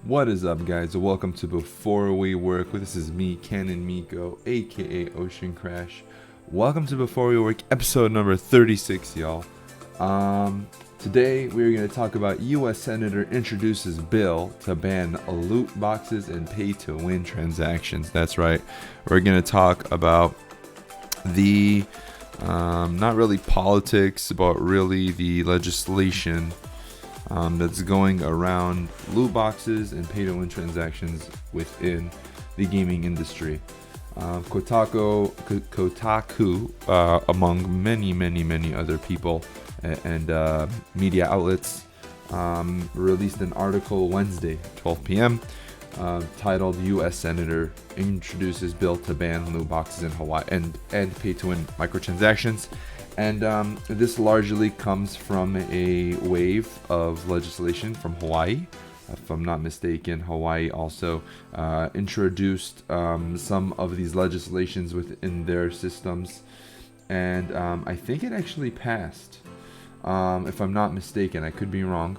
What is up, guys? Welcome to Before We Work. This is me, Canon Miko, aka Ocean Crash. Welcome to Before We Work, episode number 36, y'all. Today we're going to talk about U.S. Senator introduces bill to ban loot boxes and pay-to-win transactions. That's right. We're going to talk about the not really politics, but really the legislation that's going around loot boxes and pay-to-win within the gaming industry. Kotaku, among many other people and media outlets, released an article Wednesday, 12 p.m., titled "U.S. Senator Introduces Bill to Ban Loot Boxes in Hawaii and Pay-to-Win Microtransactions." And this largely comes from a wave of legislation from Hawaii. If I'm not mistaken, Hawaii also introduced some of these legislations within their systems. And I think it actually passed. If I'm not mistaken, I could be wrong.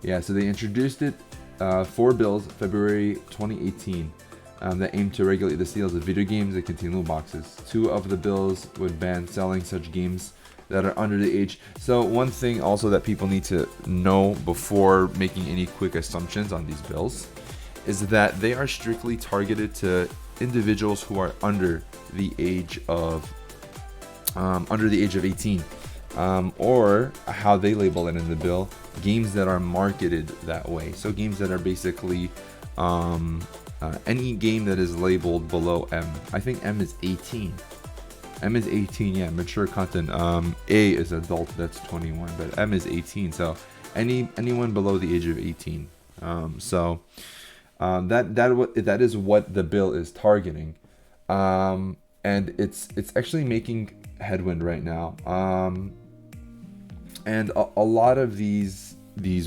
Yeah, so they introduced it, 4 bills, February 2018, that aim to regulate the sales of video games that contain loot boxes. 2 of the bills would ban selling such games that are under the age. So one thing also that people need to know before making any quick assumptions on these bills is that they are strictly targeted to individuals who are under the age of 18. Or how they label it in the bill, games that are marketed that way. So games that are basically any game that is labeled below M. I think M is 18. M is 18, yeah, mature content. A is adult, that's 21, but M is 18. So anyone below the age of 18. That is what the bill is targeting, and it's actually making headwind right now. And a lot of these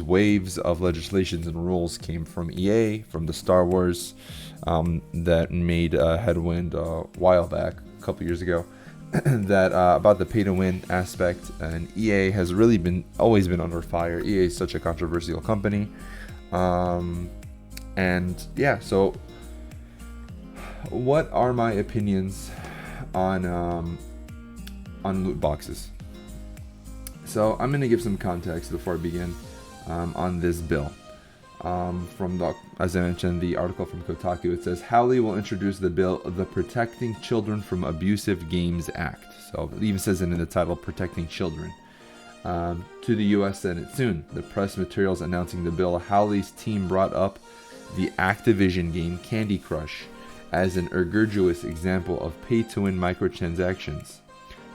waves of legislations and rules came from EA, from the Star Wars, that made headwind a while back, a couple years ago, that about the pay-to-win aspect. And EA has really always been under fire. EA is such a controversial company, and yeah. So, what are my opinions on loot boxes? So I'm going to give some context before I begin on this bill. From as I mentioned, the article from Kotaku, it says Howley will introduce the bill, the Protecting Children from Abusive Games Act. So it even says it in the title, Protecting Children, to the U.S. Senate soon. The press materials announcing the bill, Howley's team brought up the Activision game Candy Crush as an egregious example of pay-to-win microtransactions,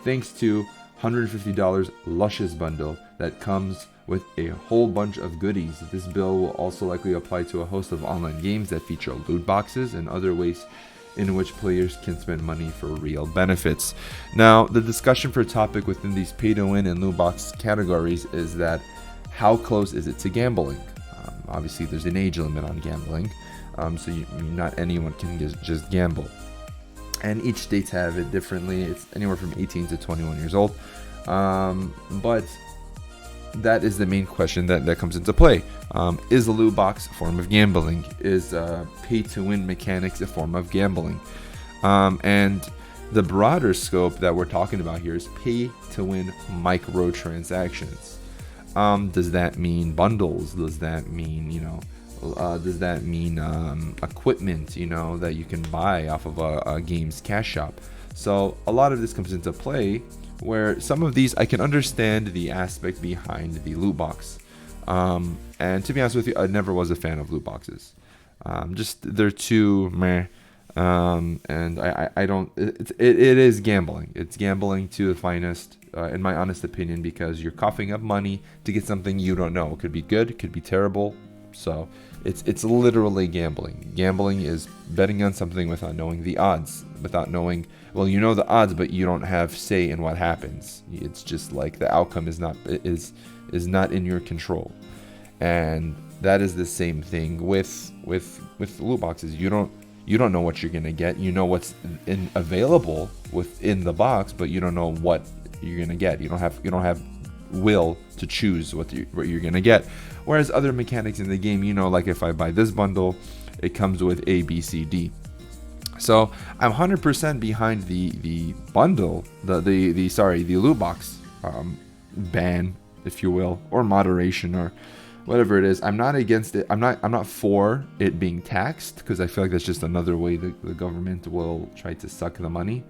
thanks to $150 Luscious bundle that comes with a whole bunch of goodies. This bill will also likely apply to a host of online games that feature loot boxes and other ways in which players can spend money for real benefits. Now, the discussion for topic within these pay-to-win and loot box categories is that how close is it to gambling? Obviously, there's an age limit on gambling, so not anyone can just gamble. And each states have it differently. It's anywhere from 18 to 21 years old. But that is the main question that comes into play. Is a loot box a form of gambling? Is pay-to-win mechanics a form of gambling? And the broader scope that we're talking about here is pay-to-win microtransactions. Does that mean bundles? Does that mean, equipment, that you can buy off of a game's cash shop? So a lot of this comes into play, where some of these I can understand the aspect behind the loot box. And to be honest with you, I never was a fan of loot boxes. Just they're too meh. And I don't. It is gambling. It's gambling to the finest, in my honest opinion, because you're coughing up money to get something you don't know. It could be good, it could be terrible. So it's literally gambling. Gambling is betting on something without knowing the odds, without knowing, well, you know the odds, but you don't have say in what happens. It's just like the outcome is not in your control. And that is the same thing with loot boxes. You don't You don't know what you're gonna get. You know what's available within the box, but you don't know what you're gonna get. You don't have will to choose what you're gonna get. Whereas other mechanics in the game, like if I buy this bundle, it comes with A, B, C, D. So I'm 100% behind the bundle, the loot box ban, if you will, or moderation, or whatever it is. I'm not against it. I'm not for it being taxed, because I feel like that's just another way the government will try to suck the money,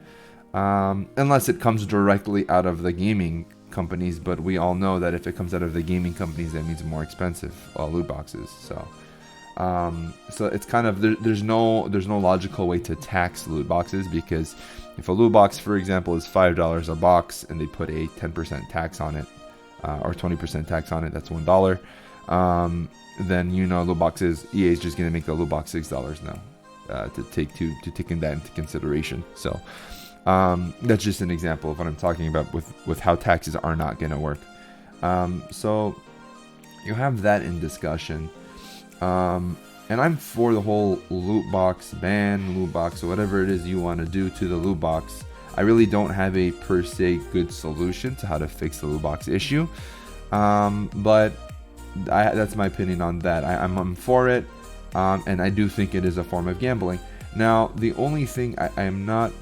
unless it comes directly out of the gaming companies. But we all know that if it comes out of the gaming companies, that means more expensive loot boxes. So it's kind of there's no logical way to tax loot boxes, because if a loot box, for example, is $5 a box and they put a 10% tax on it, or 20% tax on it, that's $1. Then loot boxes, EA is just gonna make the loot box $6 now, to take that into consideration. So that's just an example of what I'm talking about with how taxes are not gonna work. So you have that in discussion. And I'm for the whole loot box ban, loot box, or whatever it is you want to do to the loot box. I really don't have a per se good solution to how to fix the loot box issue. But that's my opinion on that. I'm for it, and I do think it is a form of gambling. Now, the only thing I am not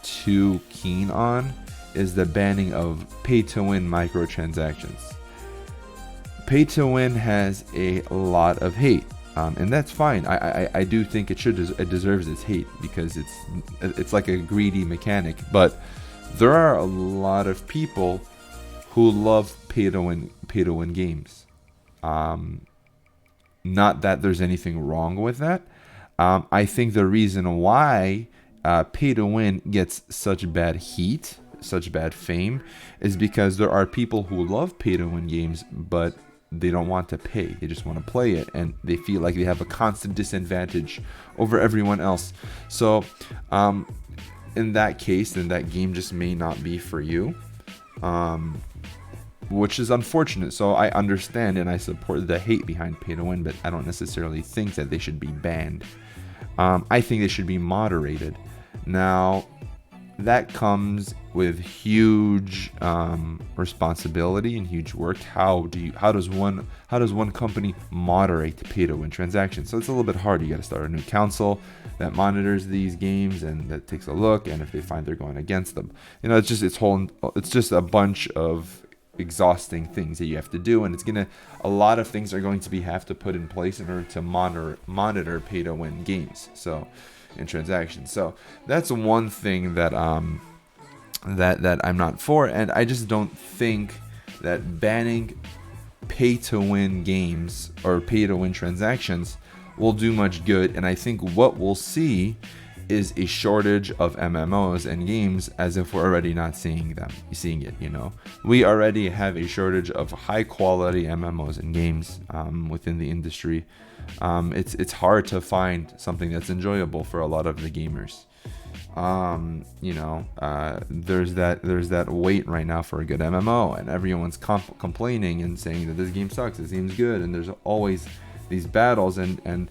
too keen on is the banning of pay-to-win microtransactions. Pay-to-win has a lot of hate, and that's fine. I do think it deserves its hate, because it's like a greedy mechanic. But there are a lot of people who love pay-to-win games. Not that there's anything wrong with that. I think the reason why pay-to-win gets such bad heat, such bad fame, is because there are people who love pay-to-win games, but they don't want to pay. They just want to play it, and they feel like they have a constant disadvantage over everyone else. So in that case, then that game just may not be for you, which is unfortunate. So I understand and I support the hate behind pay to win, but I don't necessarily think that they should be banned. I think they should be moderated. Now, that comes with huge responsibility and huge work. How does one company moderate pay-to-win transactions? So it's a little bit hard. You got to start a new council that monitors these games and that takes a look. And if they find they're going against them, it's just a bunch of exhausting things that you have to do, and a lot of things are going to have to put in place in order to monitor pay-to-win games. So. And transactions. So that's one thing that that I'm not for, and I just don't think that banning pay-to-win games or pay-to-win transactions will do much good. And I think what we'll see is a shortage of MMOs and games, as if we're already not seeing it. We already have a shortage of high-quality MMOs and games within the industry. It's hard to find something that's enjoyable for a lot of the gamers. There's that wait right now for a good MMO, and everyone's complaining and saying that this game sucks, this game's good, and there's always these battles, and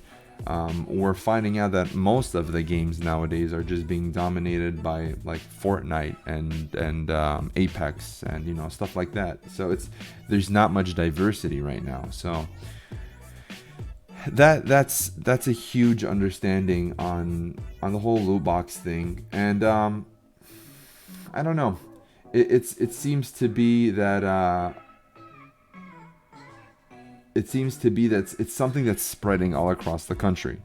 we're finding out that most of the games nowadays are just being dominated by like Fortnite and Apex and stuff like that. So there's not much diversity right now. So that's a huge understanding on the whole loot box thing. And I don't know, it seems to be that it's something that's spreading all across the country,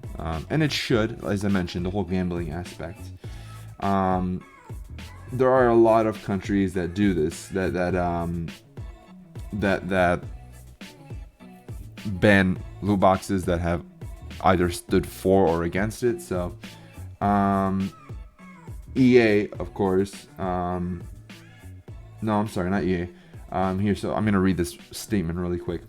and it should, as I mentioned, the whole gambling aspect. There are a lot of countries that do this, that ban loot boxes, that have either stood for or against it. So EA, of course, no, I'm sorry, not EA. So I'm gonna read this statement really quick.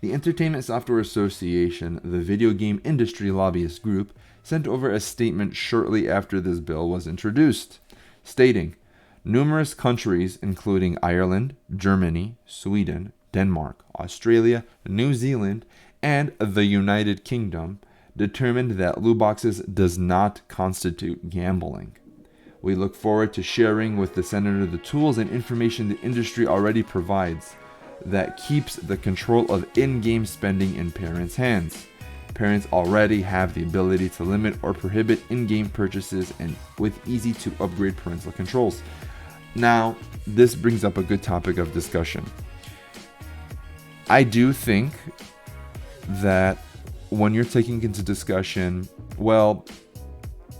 The Entertainment Software Association, the video game industry lobbyist group, sent over a statement shortly after this bill was introduced, stating, numerous countries, including Ireland, Germany, Sweden, Denmark, Australia, New Zealand, and the United Kingdom, determined that loot boxes does not constitute gambling. We look forward to sharing with the Senator the tools and information the industry already provides that keeps the control of in-game spending in parents' hands. Parents already have the ability to limit or prohibit in-game purchases and with easy to upgrade parental controls. Now, this brings up a good topic of discussion. I do think that when you're taking into discussion, well,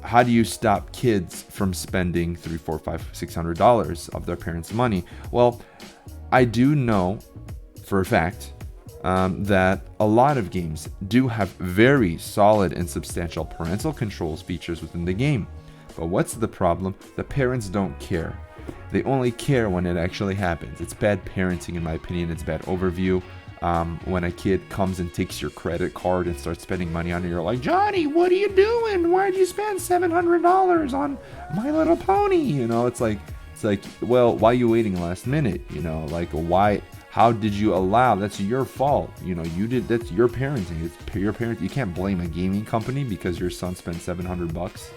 how do you stop kids from spending $300, $400, $500, $600 of their parents' money? Well, I do know for a fact that a lot of games do have very solid and substantial parental controls features within the game. But what's the problem? The parents don't care. They only care when it actually happens. It's bad parenting, in my opinion. It's bad overview. When a kid comes and takes your credit card and starts spending money on it, you're like, Johnny, what are you doing? Why'd you spend $700 on My Little Pony? You know, it's like, well, why are you waiting last minute? You know, like, why? How did you allow? That's your fault. You know, you did. That's your parenting. It's your parent. You can't blame a gaming company because your son spent $700.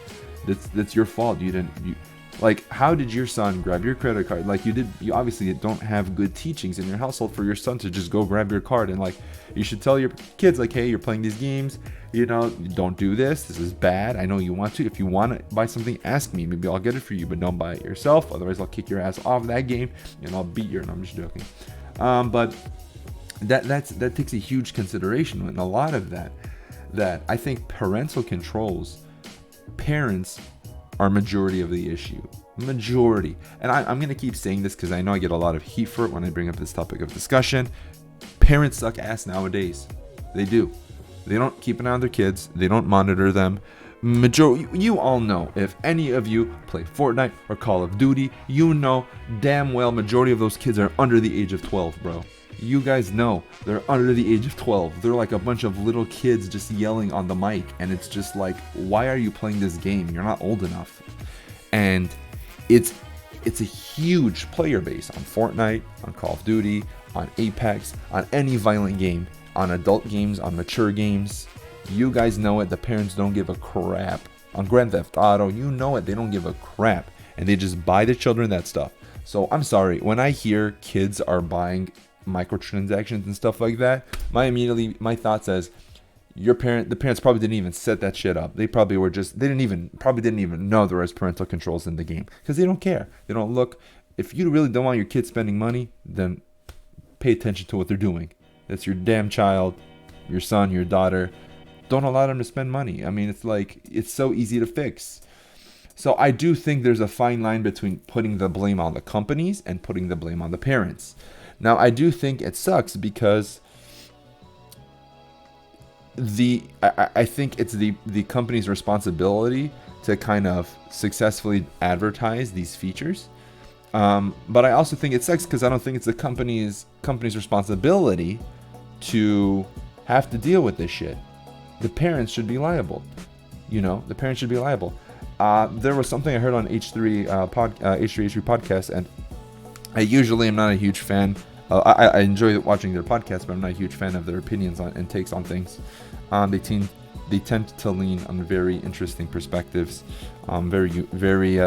That's your fault. You didn't. Like, how did your son grab your credit card? Like, you obviously don't have good teachings in your household for your son to just go grab your card. And like, you should tell your kids, like, hey, you're playing these games, you know, don't do this. This is bad. I know you want to. If you want to buy something, ask me. Maybe I'll get it for you, but don't buy it yourself. Otherwise, I'll kick your ass off that game and I'll beat you. And I'm just joking. But that takes a huge consideration. And a lot of that I think parental controls, parents are majority of the issue. Majority. And I'm going to keep saying this because I know I get a lot of heat for it when I bring up this topic of discussion. Parents suck ass nowadays. They do. They don't keep an eye on their kids. They don't monitor them. You all know, if any of you play Fortnite or Call of Duty, you know damn well majority of those kids are under the age of 12, bro. You guys know they're under the age of 12. They're like a bunch of little kids just yelling on the mic, and it's just like, why are you playing this game? You're not old enough. And it's a huge player base on Fortnite, on Call of Duty, on Apex, on any violent game, on adult games, on mature games. You guys know it. The parents don't give a crap. On Grand Theft Auto, you know it. They don't give a crap. And they just buy the children that stuff. So I'm sorry. When I hear kids are buying microtransactions and stuff like that, my thought says, the parents probably didn't even set that shit up. They probably didn't even know there was parental controls in the game. Because they don't care. They don't look. If you really don't want your kids spending money, then pay attention to what they're doing. That's your damn child, your son, your daughter. Don't allow them to spend money. I mean, it's so easy to fix. So I do think there's a fine line between putting the blame on the companies and putting the blame on the parents. Now, I do think it sucks because I think it's the company's responsibility to kind of successfully advertise these features. But I also think it sucks because I don't think it's the company's responsibility to have to deal with this shit. The parents should be liable. You know, the parents should be liable. There was something I heard on H3 podcast, and I usually am not a huge fan. I enjoy watching their podcast, but I'm not a huge fan of their opinions on and takes on things. They tend to lean on very interesting perspectives, very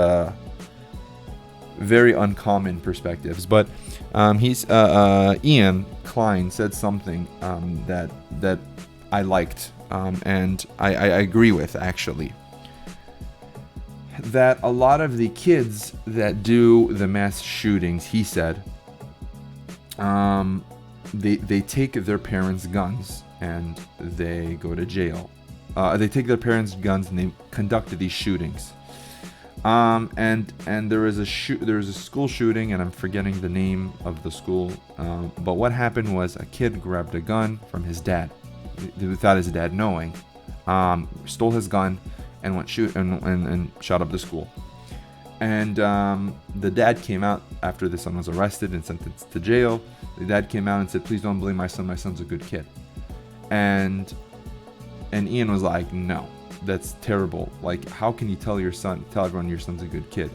uncommon perspectives. But Ian Klein said something that I liked, and I agree with, actually. That a lot of the kids that do the mass shootings, he said, they take their parents' guns and they go to jail. They take their parents' guns and they conduct these shootings. And there was a school shooting, and I'm forgetting the name of the school. But what happened was a kid grabbed a gun from his dad, without his dad knowing, stole his gun and went shoot and shot up the school. And the dad came out after the son was arrested and sentenced to jail. The dad came out and said, "Please don't blame my son. My son's a good kid." And Ian was like, "No, that's terrible. Like, how can you tell everyone your son's a good kid?"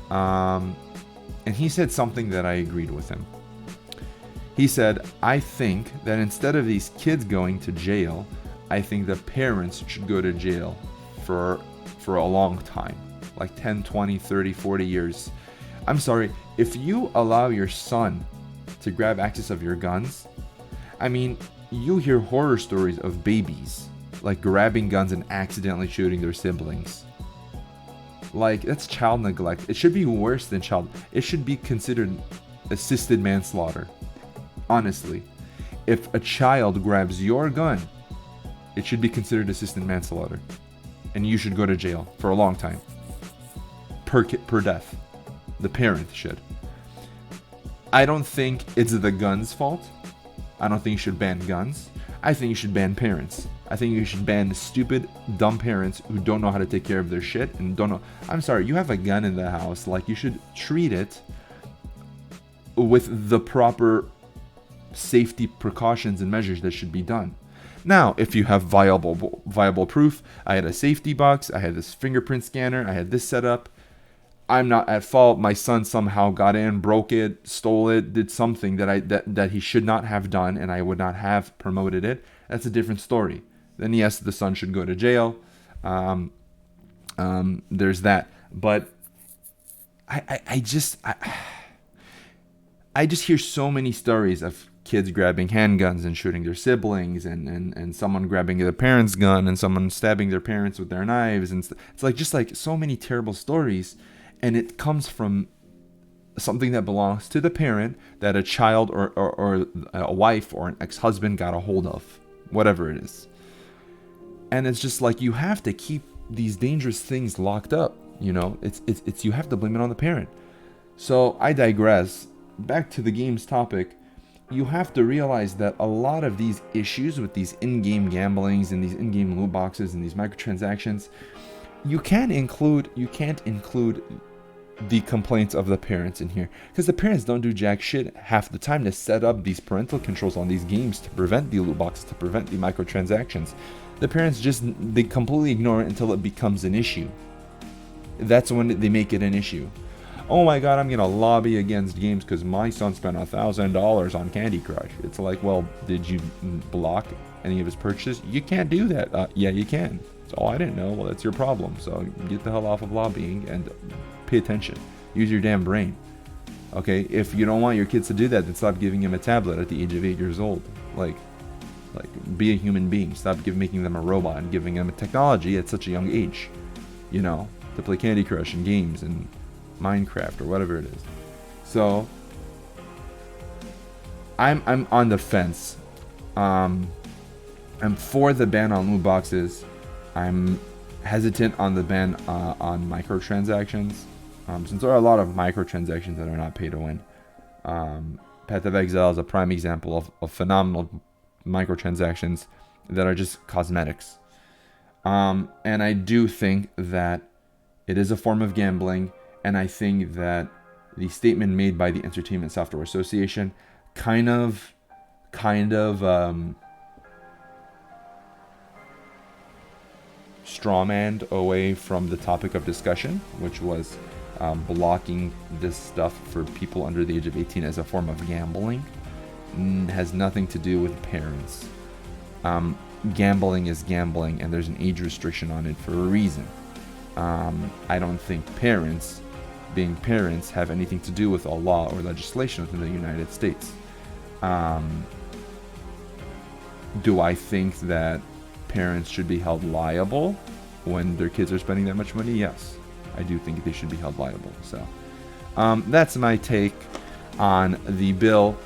And he said something that I agreed with him. He said, "I think that instead of these kids going to jail, I think the parents should go to jail for a long time, like 10, 20, 30, 40 years. I'm sorry, if you allow your son to grab access of your guns, I mean, you hear horror stories of babies like grabbing guns and accidentally shooting their siblings. Like, that's child neglect. It should be worse than child. It should be considered assisted manslaughter. Honestly, if a child grabs your gun, it should be considered assisted manslaughter, and you should go to jail for a long time. Per death. The parent should. I don't think it's the gun's fault. I don't think you should ban guns. I think you should ban parents. I think you should ban stupid, dumb parents who don't know how to take care of their shit and don't know. I'm sorry, you have a gun in the house. Like, you should treat it with the proper safety precautions and measures that should be done. Now, if you have viable proof, I had a safety box, I had this fingerprint scanner, I had this set up. I'm not at fault. My son somehow got in, broke it, stole it, did something that he should not have done, and I would not have promoted it. That's a different story. Then yes, the son should go to jail. There's that. But I just hear so many stories of kids grabbing handguns and shooting their siblings, and someone grabbing their parents' gun, and someone stabbing their parents with their knives, and it's like just like so many terrible stories. And it comes from something that belongs to the parent that a child or a wife or an ex-husband got a hold of, whatever it is. And it's just like, you have to keep these dangerous things locked up. You know, it's you have to blame it on the parent. So I digress. Back to the game's topic. You have to realize that a lot of these issues with these in-game gamblings and these in-game loot boxes and these microtransactions, you can't include the complaints of the parents in here, because the parents don't do jack shit half the time to set up these parental controls on these games to prevent the loot boxes, to prevent the microtransactions. The parents they completely ignore it until it becomes an issue. That's when they make it an issue. Oh my god, I'm gonna lobby against games because my son spent $1,000 on Candy Crush. It's like, well, did you block any of his purchases? You can't do that. Yeah, you can. So I didn't know. Well, that's your problem. So get the hell off of lobbying and pay attention. Use your damn brain. Okay, if you don't want your kids to do that, then stop giving them a tablet at the age of 8 years old. Like be a human being. Stop making them a robot and giving them a technology at such a young age. You know, to play Candy Crush and games and Minecraft or whatever it is. So I'm on the fence. I'm for the ban on loot boxes. I'm hesitant on the ban on microtransactions, since there are a lot of microtransactions that are not pay to win. Path of Exile is a prime example of phenomenal microtransactions that are just cosmetics. And I do think that it is a form of gambling, and I think that the statement made by the Entertainment Software Association kind of strawmanned away from the topic of discussion, which was blocking this stuff for people under the age of 18 as a form of gambling. Has nothing to do with parents. Gambling is gambling, and there's an age restriction on it for a reason. I don't think parents, being parents, have anything to do with a law or legislation within the United States. Do I think that parents should be held liable when their kids are spending that much money? Yes, I do think they should be held liable. So that's my take on the bill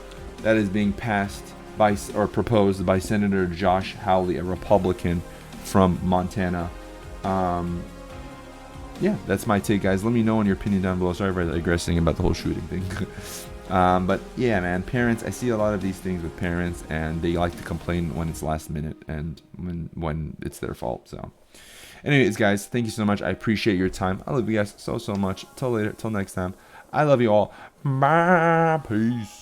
that is being passed by or proposed by Senator Josh Hawley, a Republican from Montana. Yeah, that's my take, guys. Let me know your opinion down below. Sorry for digressing about the whole shooting thing. But yeah, man, parents, I see a lot of these things with parents, and they like to complain when it's last minute and when it's their fault. So anyways, guys, thank you so much. I appreciate your time. I love you guys so much. Till later, till next time. I love you all. Bye. Peace.